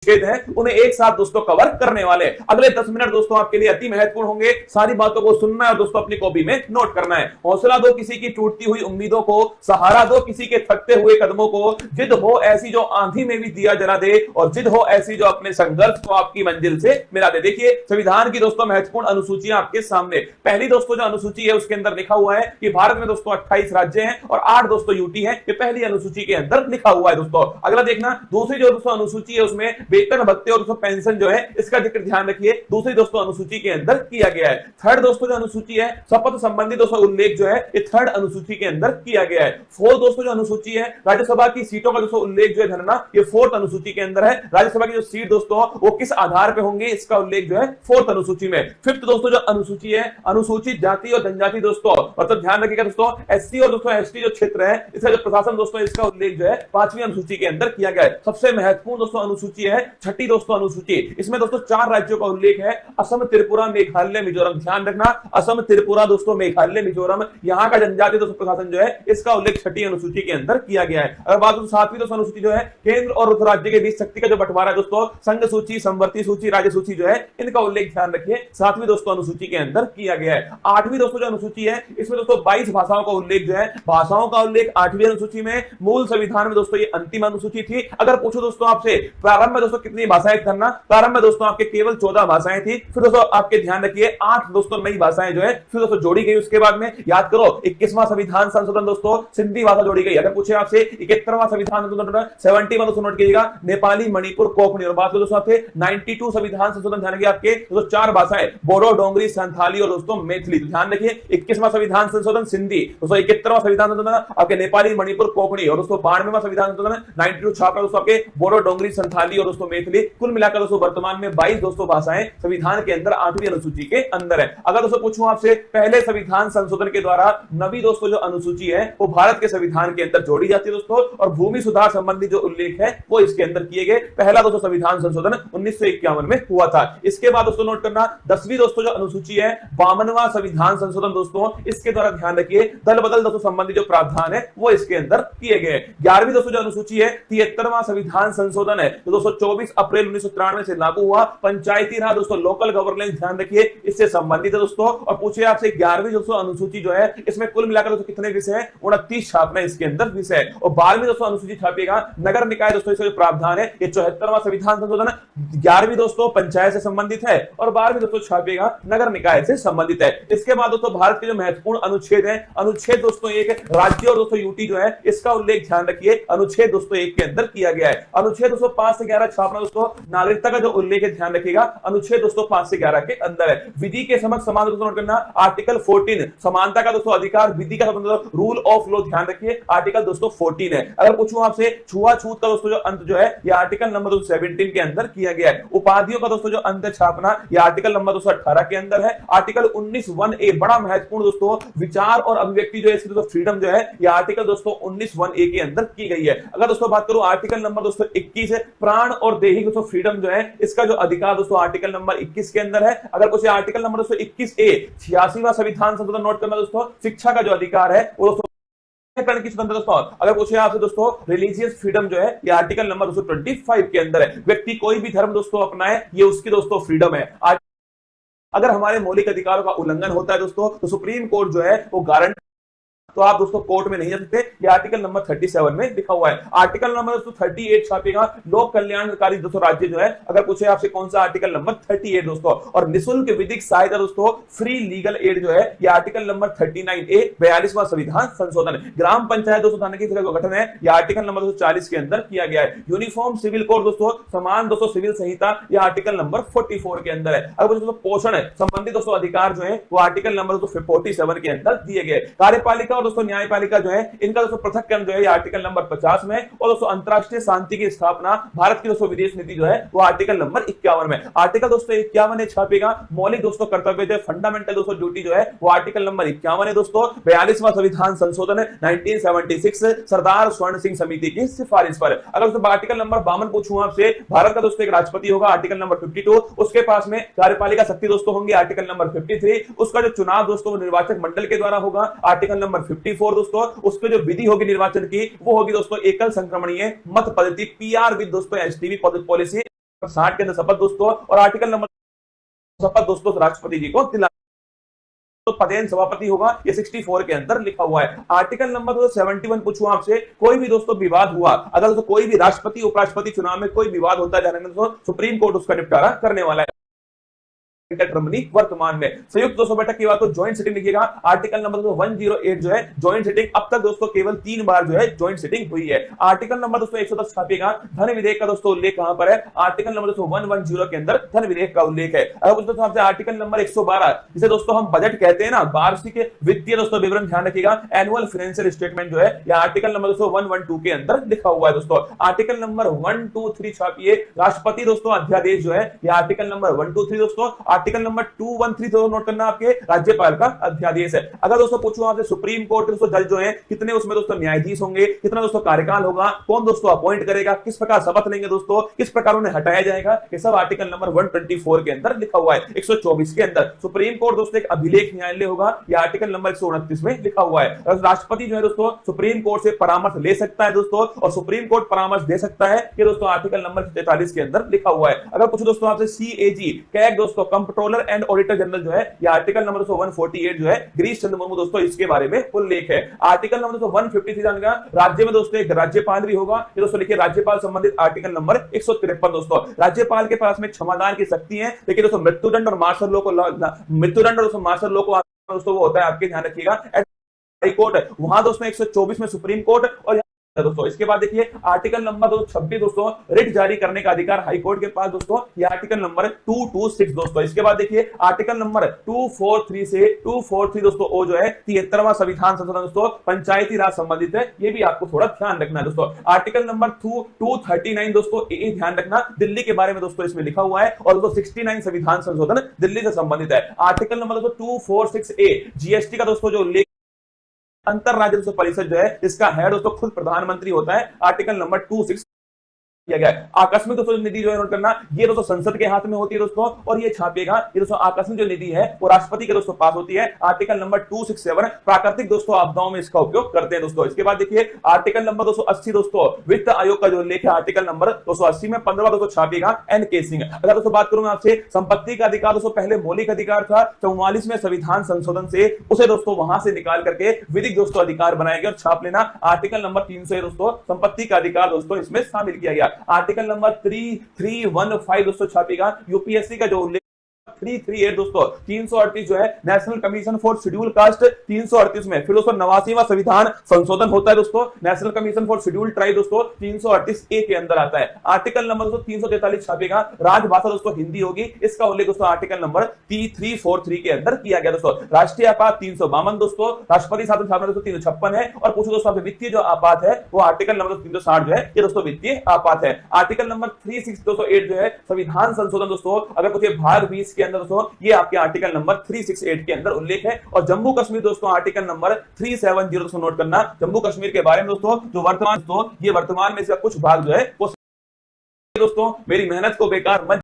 छेद है उन्हें एक साथ दोस्तों कवर करने वाले। अगले 10 मिनट दोस्तों आपके लिए अति महत्वपूर्ण होंगे। सारी बातों को सुनना है और दोस्तों अपनी कॉपी में नोट करना है। हौसला दो किसी की टूटती हुई उम्मीदों को, सहारा दो किसी के थकते हुए कदमों को, जिद हो ऐसी जो आंधी में भी दिया जला दे, और जिद हो ऐसी जो अपने संघर्ष को आपकी मंजिल से मिला दे। देखिए संविधान की दोस्तों महत्वपूर्ण अनुसूचियां आपके सामने। पहली दोस्तों जो अनुसूची है उसके अंदर लिखा हुआ है कि भारत में दोस्तों 28 राज्य हैं और 8 दोस्तों यूटी है। ये पहली अनुसूची के अंदर लिखा हुआ है दोस्तों। अगला देखना, दूसरी जो दोस्तों अनुसूची है उसमें वेतन भत्ते और पेंशन जो है इसका जिक्र ध्यान रखिए, दूसरी दोस्तों अनुसूची के अंदर किया गया है। थर्ड दोस्तों जो अनुसूची है शपथ संबंधी दोस्तों उल्लेख जो है ये थर्ड अनुसूची के अंदर किया गया है। फोर्थ दोस्तों जो अनुसूची है राज्यसभा की सीटों का दोस्तों उल्लेख जो है धरना, ये फोर्थ अनुसूची के अंदर है। राज्यसभा की जो सीट दोस्तों वो किस आधार पे होंगे इसका उल्लेख जो है फोर्थ अनुसूची में। फिफ्थ दोस्तों जो अनुसूची है अनुसूचित जाति और जनजाति दोस्तों, मतलब ध्यान रखिएगा दोस्तों एससी और दोस्तों एसटी जो क्षेत्र है इसका जो प्रशासन दोस्तों इसका उल्लेख जो है 5वीं अनुसूची के अंदर किया गया है। सबसे महत्वपूर्ण दोस्तों अनुसूची है छठी दोस्तों अनुसूची। इसमें दोस्तों 4 राज्यों का उल्लेख है, असम, त्रिपुरा, मेघालय, मिजोरम। ध्यान रखना असम, त्रिपुरा दोस्तों, मेघालय, मिजोरम, यहाँ का जनजातीय दोस्तों प्रशासन जो है इसका उल्लेख छठी अनुसूची के अंदर किया गया है। अगर बात करें 7वीं दोस्तों अनुसूची जो है केंद्र और राज्य के बीच शक्ति का जो बंटवारा है दोस्तों, संघ सूची, समवर्ती सूची, राज्य सूची जो है इनका उल्लेख ध्यान रखिए 7वीं दोस्तों अनुसूची के अंदर किया गया है। 8वीं दोस्तों जो अनुसूची है इसमें दोस्तों 22 भाषाओं का उल्लेख जो है, भाषाओं का उल्लेख 8वीं अनुसूची में। मूल संविधान में दोस्तों ये अंतिम अनुसूची थी। अगर पूछो दोस्तों आपसे प्रारंभ में दोस्तों कितनी भाषाएं करना, प्रारंभ में दोस्तों आपके केवल 14 भाषाएं थी। फिर दोस्तों आपके ध्यान रखिए 8 दोस्तों नई भाषाएं जो है फिर दोस्तों जोड़ी गई। उसके बाद में याद करो 21वां संविधान संशोधन दोस्तों सिंधी भाषा जोड़ी गई। अगर पूछे आपसे 71वां संविधान संशोधन 71 दोस्तों नोट कीजिएगा, नेपाली, मणिपुर, कोंकणी। और बात करो दोस्तों आपसे 92 संविधान संशोधन ध्यान रखिए आपके दोस्तों 4 भाषाएं बोडो, डोंगरी, संथाली और दोस्तों मैथिली। ध्यान रखिए 21वां संविधान संशोधन सिंधी दोस्तों, 71वां संविधान संशोधन आपके नेपाली, मणिपुर, कोंकणी और दोस्तों 92वां संविधान संशोधन 92 छापा दोस्तों आपके बोडो, डोंगरी, संथाली और दोस्तों मैथिली। कुल मिलाकर दोस्तों वर्तमान में 22 दोस्तों भाषाएं संविधान के अंदर 8वीं अनुसूची के अंदर है। अगर दोस्तों पूछूं आपसे पहले संविधान संशोधन के द्वारा नवी दोस्तों जो अनुसूची है वो भारत के संविधान के अंदर जोड़ी जाती है दोस्तों, और भूमि सुधार संबंधी जो उल्लेख है वो इसके अंदर किए गए। पहला दोस्तों संविधान संशोधन 1951 में हुआ था। इसके बाद दोस्तों नोट करना 10वीं दोस्तों जो अनुसूची है 52वां संविधान संशोधन दोस्तों, इसके द्वारा ध्यान रखिए दल बदल दोस्तों संबंधी जो प्रावधान है वो इसके अंदर किए गए। 11वीं दोस्तों जो अनुसूची है 73वां संविधान संशोधन है तो दोस्तों 24 अप्रैल 1993 से लागू हुआ। पंचायती राज दोस्तों, लोकल गवर्नेंस ध्यान रखिए इससे संबंधित है दोस्तों। और पूछे आपसे 11वीं दोस्तों अनुसूची जो है इसमें कुल मिलाकर दोस्तों कितने विषय हैं, 29 छापना इसके अंदर विषय। और 12वीं दोस्तों अनुसूची छापेगा नगर निकाय दोस्तों, इसका जो प्रावधान है ये 74वां संविधान संशोधन। 11वीं दोस्तों पंचायत से संबंधित है और 12वीं दोस्तों छापेगा नगर निकाय से संबंधित है। इसके बाद दोस्तों भारत के जो महत्वपूर्ण अनुच्छेद है, अनुच्छेद दोस्तों 1 राज्य और दोस्तों यूटी जो है इसका उल्लेख ध्यान रखिए अनुच्छेद दोस्तों 1 के अंदर किया गया है। अनुच्छेद दोस्तों 5 से 11 छापना दोस्तों, नागरिकता का जो उल्लेख है ध्यान रखिएगा अनुच्छेद दोस्तों 5 से 11 के अंदर है। विधि के समक्ष समान दोस्तों नोट करना आर्टिकल 14 समानता का दोस्तों अधिकार, विधि का रूल ऑफ लॉ ध्यान रखिए आर्टिकल दोस्तों 14 है। अगर पूछूं आपसे छुआछूत का दोस्तों जो अंत जो है ये आर्टिकल नंबर 17 के अंदर किया गया है। उपाधियों का दोस्तों जो अंत छापना ये आर्टिकल नंबर 18 के अंदर है। आर्टिकल 19(1)(a) बड़ा महत्वपूर्ण दोस्तों, विचार और अभिव्यक्ति जो है इसकी दोस्तों फ्रीडम जो है ये आर्टिकल दोस्तों 19(1)(a) के अंदर की गई है। अगर दोस्तों बात करूं आर्टिकल नंबर दोस्तों 21 है, प्राण और देही दोस्तों फ्रीडम जो है इसका जो अधिकार दोस्तों आर्टिकल नंबर 21 के अंदर है। अगर कुछ आर्टिकल नंबर दोस्तों 21(a) 86वां संविधान संशोधन नोट करना दोस्तों, शिक्षा का जो अधिकार है वो दोस्तों की स्वतंत्रता दोस्तों। अगर पूछे आपसे दोस्तों रिलीजियस फ्रीडम जो है ये आर्टिकल नंबर 25 के अंदर है। व्यक्ति कोई भी धर्म दोस्तों अपनाए ये उसकी दोस्तों फ्रीडम है। अगर हमारे मौलिक अधिकारों का उल्लंघन होता है दोस्तों तो सुप्रीम कोर्ट जो है वो गारंटी, तो आप दोस्तों कोर्ट में नहीं जा सकते। ये आर्टिकल नंबर 37 में लिखा हुआ है। आर्टिकल नंबर दोस्तों 38 छापेगा लोक कल्याणकारी दोस्तों राज्य जो है। अगर पूछे आपसे कौन सा आर्टिकल नंबर 38 दोस्तों। और निःशुल्क विधिक सहायता दोस्तों, फ्री लीगल एड जो है ये आर्टिकल नंबर 39(a) 42वां संविधान संशोधन। ग्राम पंचायत दोस्तों थाने की तरह गठन है ये आर्टिकल नंबर 40 के अंदर किया गया है। यूनिफॉर्म सिविल कोड दोस्तों, समान दोस्तों सिविल संहिता ये आर्टिकल नंबर 44 के अंदर है। अगर दोस्तों पोषण संबंधी दोस्तों अधिकार जो है वो आर्टिकल नंबर 47 के अंदर दिए गए। कार्यपालिका और दोस्तों न्यायपालिका जो है इनका दोस्तों पृथक्करण जो है आर्टिकल नंबर 50 में। और दोस्तों अंतरराष्ट्रीय शांति की स्थापना भारत की दोस्तों विदेश नीति जो है वो आर्टिकल नंबर 51 में। आर्टिकल दोस्तों 51 छापेगा मौलिक दोस्तों कर्तव्य जो फंडामेंटल दोस्तों ड्यूटी जो है वो आर्टिकल नंबर 51 है दोस्तों। 42वां संविधान संशोधन 1976 सरदार स्वर्ण सिंह समिति की सिफारिश पर। अगर दोस्तों आर्टिकल नंबर 52 पूछूं आपसे, भारत का दोस्तों एक राष्ट्रपति होगा आर्टिकल नंबर 52, उसके पास में कार्यपालिका शक्ति दोस्तों होंगे आर्टिकल नंबर 53, उसका जो चुनाव दोस्तों निर्वाचक मंडल के द्वारा होगा आर्टिकल नंबर 54 दोस्तों, उसके जो विधि होगी निर्वाचन की वो होगी दोस्तों एकल संक्रमणीय मत पद्धति, पीआर विद दोस्तों एसटीवी पॉलिसी। 60 के अंदर शपथ दोस्तों, और आर्टिकल नंबर शपथ दोस्तों राष्ट्रपति जी को दिला, तो पदेन सभापति होगा, ये 64 के अंदर लिखा हुआ है। आर्टिकल नंबर 71 पूछूं आपसे, कोई भी दोस्तों विवाद हुआ, अगर तो कोई भी राष्ट्रपति उपराष्ट्रपति चुनाव में कोई विवाद होता है तो सुप्रीम कोर्ट उसका निपटारा करने वाला है वर्तमान में। संयुक्त दोस्तों बैठक की बात तो ज्वाइंट सिटिंग लिखिएगा। आर्टिकल नंबर 108 जो है ज्वाइंट सिटिंग, अब तक दोस्तों केवल 3 बार जो है ज्वाइंट सिटिंग हुई है। आर्टिकल नंबर दोस्तों 110 छापिएगा। धन विधेयक का दोस्तों उल्लेख कहां पर है? आर्टिकल नंबर दोस्तों 110 के अंदर धन विधेयक का उल्लेख है। अब दोस्तों आपसे आर्टिकल नंबर 112, जिसे दोस्तों हम बजट कहते हैं ना, वार्षिक वित्तीय दोस्तों विवरण, ध्यान रखिएगा, एनुअल फाइनेंशियल स्टेटमेंट जो है, यह आर्टिकल नंबर दोस्तों 112 के अंदर लिखा हुआ है दोस्तों। आर्टिकल नंबर 123 छापिए, राष्ट्रपति दोस्तों अध्यादेश जो है, यह आर्टिकल नंबर 123 दोस्तों। आर्टिकल नंबर 213 तो नोट करना, आपके राज्यपाल का अध्यादेश है। अगर दोस्तों पूछूं आपसे सुप्रीम कोर्ट के दोस्तों जज जो है कितने उसमें दोस्तों न्यायाधीश होंगे, कितना दोस्तों कार्यकाल होगा, कौन दोस्तों अपॉइंट करेगा, किस प्रकार शपथ लेंगे दोस्तों, किस प्रकार उन्हें हटाया जाएगा, ये सब आर्टिकल नंबर 124 के अंदर लिखा हुआ है। 124 के अंदर सुप्रीम कोर्ट दोस्तों एक अभिलेख न्यायालय होगा, यह आर्टिकल नंबर 129 में लिखा हुआ है। राष्ट्रपति जो है दोस्तों सुप्रीम कोर्ट से परामर्श ले सकता है दोस्तों, और सुप्रीम कोर्ट परामर्श दे सकता है, ये दोस्तों आर्टिकल नंबर 43 के अंदर लिखा हुआ है। अगर पूछो दोस्तों आपसे सीएजी कैग दोस्तों कंट्रोलर एंड ऑडिटर जनरल जो है, यह आर्टिकल नंबर 148 जो है गिरीश चंद्र मुर्मू दोस्तों, इसके बारे में उल्लेख है। आर्टिकल नंबर 153 जानेगा, राज्य में दोस्तों एक राज्यपाल भी होगा, ये दोस्तों लिखिए राज्यपाल संबंधित आर्टिकल नंबर 153 दोस्तों। राज्यपाल के पास में क्षमादान की शक्ति है, लेकिन दोस्तों मृत्युदंड और मार्शल लॉ को दोस्तों वो होता है, आपके ध्यान रखिएगा, हाई कोर्ट, वहां दोस्तों 124 में सुप्रीम कोर्ट, और दोस्तों इसके बाद देखिए आर्टिकल नंबर 226 दोस्तों, रिट जारी करने का अधिकार हाई कोर्ट के पास दोस्तों, ये आर्टिकल नंबर 226 दोस्तों। इसके बाद देखिए आर्टिकल नंबर 243 से 243 दोस्तों ओ जो है 73वां संविधान संशोधन दोस्तों, पंचायती राज संबंधित है, ये भी आपको थोड़ा ध्यान रखना है दोस्तों। आर्टिकल नंबर 239 दोस्तों, ये ध्यान रखना, दिल्ली के बारे में दोस्तों इसमें लिखा हुआ है, और दोस्तों 69 संविधान संशोधन दिल्ली से संबंधित है। आर्टिकल नंबर दोस्तों 246A जीएसटी का दोस्तों जो उल्लेख, अंतरराज्य दोस्तों परिषद जो है, इसका हेड दोस्तों खुद प्रधानमंत्री होता है, आर्टिकल नंबर 26 किया गया है। आकस्मिक दोस्तों निधि जो है नोट करना, ये दोस्तों संसद के हाथ में होती है दोस्तों, और ये छापिएगा, ये दोस्तों आकस्मिक जो निधि है वो राष्ट्रपति के दोस्तों पास होती है, आर्टिकल नंबर 267, प्राकृतिक दोस्तों आपदाओं में इसका उपयोग करते हैं दोस्तों। इसके बाद देखिए आर्टिकल नंबर 280 दोस्तों, वित्त आयोग का जो उल्लेख है, आर्टिकल नंबर 280 में 15 दोस्तों छापिएगा, एनके सिंह। अगर दोस्तों बात करूं आपसे संपत्ति का अधिकार दोस्तों, पहले मौलिक अधिकार था, 44वें संविधान संशोधन से उसे दोस्तों वहां से निकाल करके विधिक दोस्तों अधिकार बनाया गया, और छाप लेना आर्टिकल नंबर 300 दोस्तों, संपत्ति का अधिकार दोस्तों इसमें शामिल किया गया। आर्टिकल नंबर 3315 दोस्तों छापेगा, यूपीएससी का जो उल्लेख 338 दोस्तों, 338 जो है national commission for schedule caste, 338 में फिर दोस्तों 89वां संविधान संशोधन होता है दोस्तों, national commission for schedule tribe दोस्तों 338A के अंदर आता है। आर्टिकल नंबर दोस्तों 343 छापेगा, राजभाषा दोस्तों हिंदी होगी, इसका उल्लेख दोस्तों आर्टिकल नंबर 343 के अंदर किया गया दोस्तों। राष्ट्रीय आपात 352 दोस्तों, राष्ट्रपति शासन स्थापना दोस्तों 356 है, और पूछो दोस्तों वित्तीय जो आपात है वो आर्टिकल नंबर 360 जो है, ये दोस्तों वित्तीय आपात है। आर्टिकल नंबर 368 जो है संविधान संशोधन दोस्तों, अगर पूछे भाग 20 के अंदर दोस्तों, ये आपके आर्टिकल नंबर 368 के अंदर उल्लेख है। और जम्मू कश्मीर दोस्तों आर्टिकल नंबर 370 दोस्तों नोट करना, जम्मू कश्मीर के बारे में दोस्तों, जो वर्तमान दोस्तों, ये वर्तमान में इसका कुछ भाग जो है वो दोस्तों, मेरी मेहनत को बेकार मत